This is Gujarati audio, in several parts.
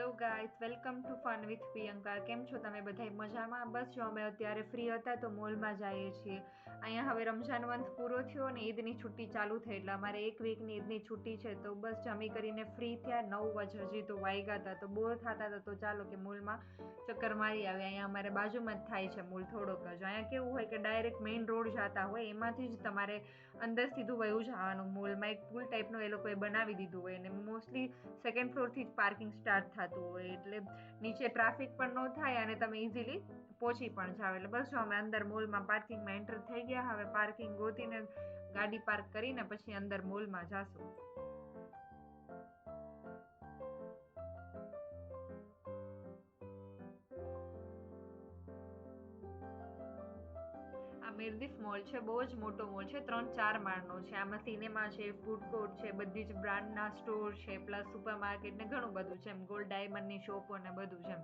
Hello guys, welcome to fun with Priyanka. કેમ છો તમે બધા? મજામાં? બસ જો અમે અત્યારે ફ્રી હતા તો મોલમાં જઈએ છીએ. અહીંયા હવે રમઝાન મંથ પૂરો થયો અને ઈદની છુટ્ટી ચાલુ થઈ, એટલે અમારે એક વીકની ઈદની છુટ્ટી છે. તો બસ જમી કરીને ફ્રી થયા. 9 હજી તો વાગ્યા હતા, તો બોર થતા હતા તો ચાલો કે મોલમાં ચક્કર મારી આવે. અહીંયા અમારે બાજુમાં જ થાય છે મોલ થોડોક જ. અહીંયા કેવું હોય કે ડાયરેક્ટ મેઇન રોડ જતા હોય એમાંથી જ તમારે અંદર સીધું વયું જવાનું. મોલમાં એક પુલ ટાઈપનું એ લોકોએ બનાવી દીધું હોય અને મોસ્ટલી સેકન્ડ ફ્લોરથી જ પાર્કિંગ સ્ટાર્ટ થતું હોય, એટલે નીચે ટ્રાફિક પણ ન થાય અને તમે ઇઝીલી પહોંચી પણ જાઓ. એટલે બસ જો અમે અંદર મોલમાં પાર્કિંગમાં એન્ટર થઈ ગયા. હવે પાર્કિંગ ગોતીને ગાડી પાર્ક કરીને પછી અંદર મોલમાં જાશું. આ મિર્દિફ મોલ છે, બહુ જ મોટો મોલ છે, 3-4 માળનો છે. આમાં સિનેમા છે, ફૂડ કોર્ટ છે, બધી જ બ્રાન્ડના સ્ટોર છે, પ્લસ સુપર માર્કેટ ને ઘણું બધું છે, એમ ગોલ્ડ ડાયમંડની શોપો ને બધું છે.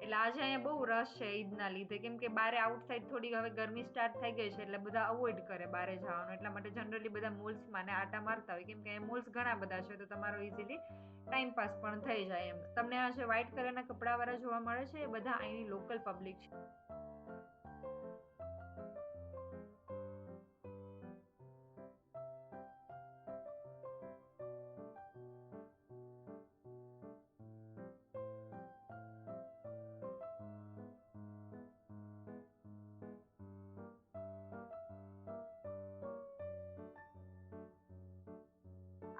એટલે આજે અહીંયા બહુ રશ છે ઈદના લીધે, કેમ કે બારે આઉટસાઇડ થોડી હવે ગરમી સ્ટાર્ટ થઈ ગઈ છે, એટલે બધા અવોઇડ કરે બારે જવાનું. એટલા માટે જનરલી બધા મોલ્સમાં ને આટા મારતા હોય, કેમ કે મોલ્સ ઘણા બધા છે તો તમારો ઇઝીલી ટાઈમ પાસ પણ થઈ જાય એમ. તમને આ જે વ્હાઇટ કલરના કપડાવાળા જોવા મળે છે એ બધા અહીંની લોકલ પબ્લિક છે.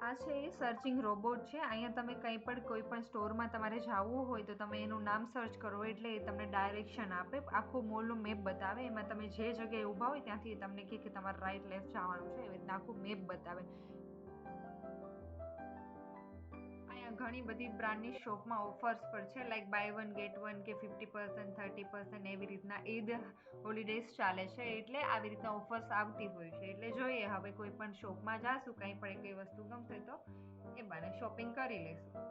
આ છે એ સર્ચિંગ રોબોટ છે. અહીંયા તમે કંઈ પણ કોઈ પણ સ્ટોરમાં તમારે જવું હોય તો તમે એનું નામ સર્ચ કરો એટલે એ તમને ડાયરેક્શન આપે, આખો મોલનો મેપ બતાવે. એમાં તમે જે જગ્યાએ ઊભા હોય ત્યાંથી તમને કહે કે તમારે રાઈટ લેફ્ટ જવાનું છે, એવી રીતના આખું મેપ બતાવે. અહીંયા ઘણી બધી બ્રાન્ડની શોપમાં ઓફર્સ પર છે, like buy one get one કે 50%, 30% એવી રીતના. ઈદ હોલિડેઝ ચાલે છે એટલે આવી રીતના ઓફર્સ આવતી હોય છે. એટલે જોઈએ હવે કોઈ પણ શોપમાં જાશું, કંઈ પણ કઈ વસ્તુ ગમશે તો એ બાને શોપિંગ કરી લઈશું.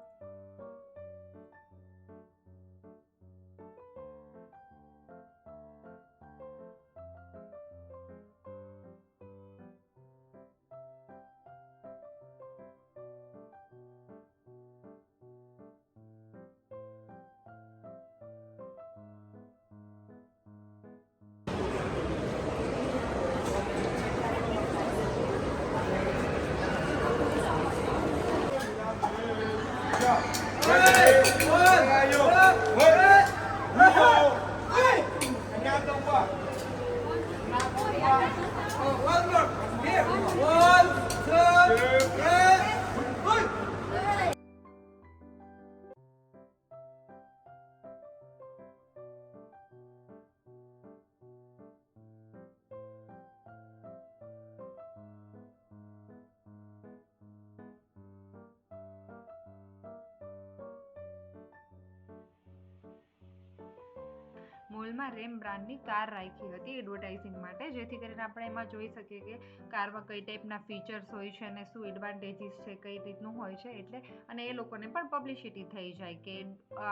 મોલમાં રેમ બ્રાન્ડની કાર રાખી હતી એડવર્ટાઇઝિંગ માટે, જેથી કરીને આપણે એમાં જોઈ શકીએ કે કારમાં કઈ ટાઈપના ફીચર્સ હોય છે અને શું એડવાન્ટેજીસ છે, કઈ રીતનું હોય છે. એટલે અને એ લોકોને પણ પબ્લિસિટી થઈ જાય કે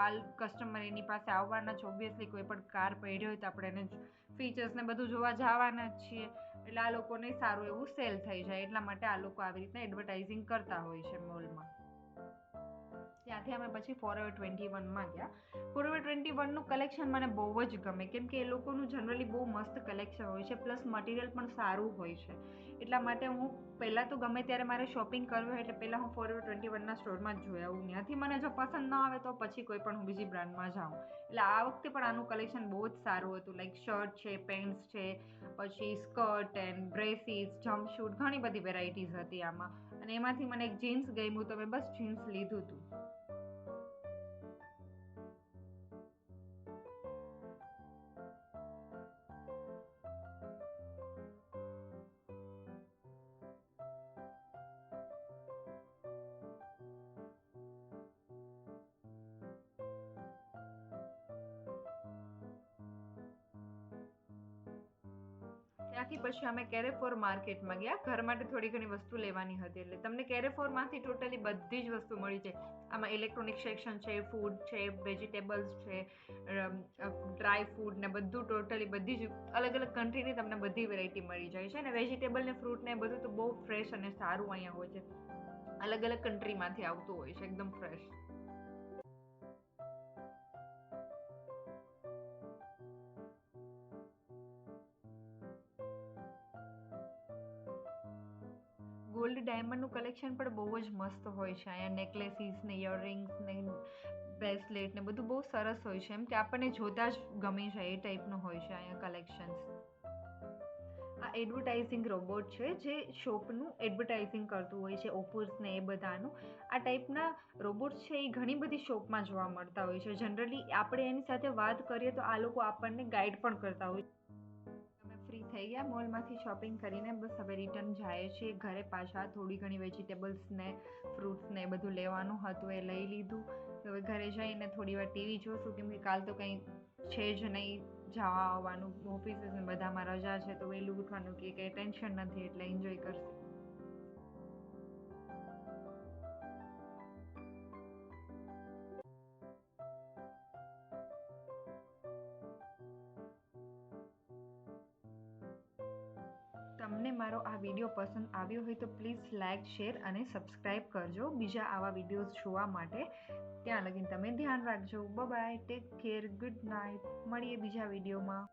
આ કસ્ટમર એની પાસે આવવાના છે. ઓબ્વિયસલી કોઈ પણ કાર પડ્યો હોય તો આપણે એને ફીચર્સ ને બધું જોવા જવાના જ છીએ, એટલે આ લોકોને સારું એવું સેલ થઈ જાય. એટલા માટે આ લોકો આવી રીતના એડવર્ટાઇઝિંગ કરતા હોય છે મોલમાં. ત્યાંથી અમે પછી ફોરએવર 21માં ગયા. ફોરએવર 21નું કલેક્શન મને બહુ જ ગમે, કેમ કે એ લોકોનું જનરલી બહુ મસ્ત કલેક્શન હોય છે, પ્લસ મટીરિયલ પણ સારું હોય છે. એટલા માટે હું પહેલાં તો ગમે ત્યારે મારે શોપિંગ કરવું હોય એટલે પહેલાં હું ફોરએવર 21ના સ્ટોરમાં જ જોઈ આવું. ત્યાંથી મને જો પસંદ ન આવે તો પછી કોઈ પણ હું બીજી બ્રાન્ડમાં જાઉં. એટલે આ વખતે પણ આનું કલેક્શન બહુ જ સારું હતું, લાઈક શર્ટ છે, પેન્ટ્સ છે, પછી સ્કર્ટ એન્ડ ડ્રેસીસ, જમ્પશૂટ, ઘણી બધી વેરાયટીઝ હતી આમાં. અને એમાંથી મને એક જીન્સ ગમ્યું તો મેં બસ જીન્સ લીધું હતું. ત્યાંથી પછી અમે કેરેફોર માર્કેટમાં ગયા. ઘર માટે થોડી ઘણી વસ્તુ લેવાની હતી, એટલે તમને કેરેફોરમાંથી ટોટલી બધી જ વસ્તુ મળી જાય. આમાં ઇલેક્ટ્રોનિક સેક્શન છે, ફૂડ છે, વેજીટેબલ્સ છે, ડ્રાય ફૂડ ને બધું, ટોટલી બધી જ અલગ અલગ કન્ટ્રીની તમને બધી વેરાયટી મળી જાય છે. અને વેજીટેબલ ને ફ્રૂટ ને બધું તો બહુ ફ્રેશ અને સારું અહીંયા હોય છે. અલગ અલગ કન્ટ્રીમાંથી આવતું હોય છે, એકદમ ફ્રેશ. ગોલ્ડ ડાયમંડનું કલેક્શન પણ બહુ જ મસ્ત હોય છે અહીંયા. નેકલેસીસ ને ઇયરરિંગ્સ ને બ્રેસલેટ ને બધું બહુ સરસ હોય છે, એમ કે આપણને જોતા જ ગમી જાય એ ટાઈપનું હોય છે અહીંયા કલેક્શન્સ. આ એડવર્ટાઇઝિંગ રોબોટ છે જે શોપનું એડવર્ટાઇઝિંગ કરતું હોય છે, ઓફર્સ ને એ બધાનું. આ ટાઈપના રોબોટ્સ છે એ ઘણી બધી શોપમાં જોવા મળતા હોય છે. જનરલી આપણે એની સાથે વાત કરીએ તો આ લોકો આપણને ગાઈડ પણ કરતા હોય છે. અમે ફ્રી થઈ ગયા મોલમાંથી શોપિંગ કરીને, બસ હવે રિટર્ન જાય છે ઘરે પાછા. થોડી ઘણી વેજીટેબલ્સ ને ફ્રૂટ્સ ને એ બધું લેવાનું હતું એ લઈ લીધું. હવે ઘરે જઈને થોડી વાર ટીવી જોશું, કેમ કે કાલ તો કંઈ છે જ નહીં જવા આવવાનું. ઓફિસીસ ને બધામાં રજા છે તો વહેલું ઉઠવાનું કે કંઈ ટેન્શન નથી એટલે એન્જોય કરશું. તમને મારો આ વિડીયો પસંદ આવ્યો હોય તો પ્લીઝ લાઇક, શેર અને સબસ્ક્રાઈબ કરજો બીજા આવા વિડીયોઝ જોવા માટે. ત્યાં લગીને તમે ધ્યાન રાખજો. Bye, take care, good night. મળીએ બીજા વિડીયોમાં.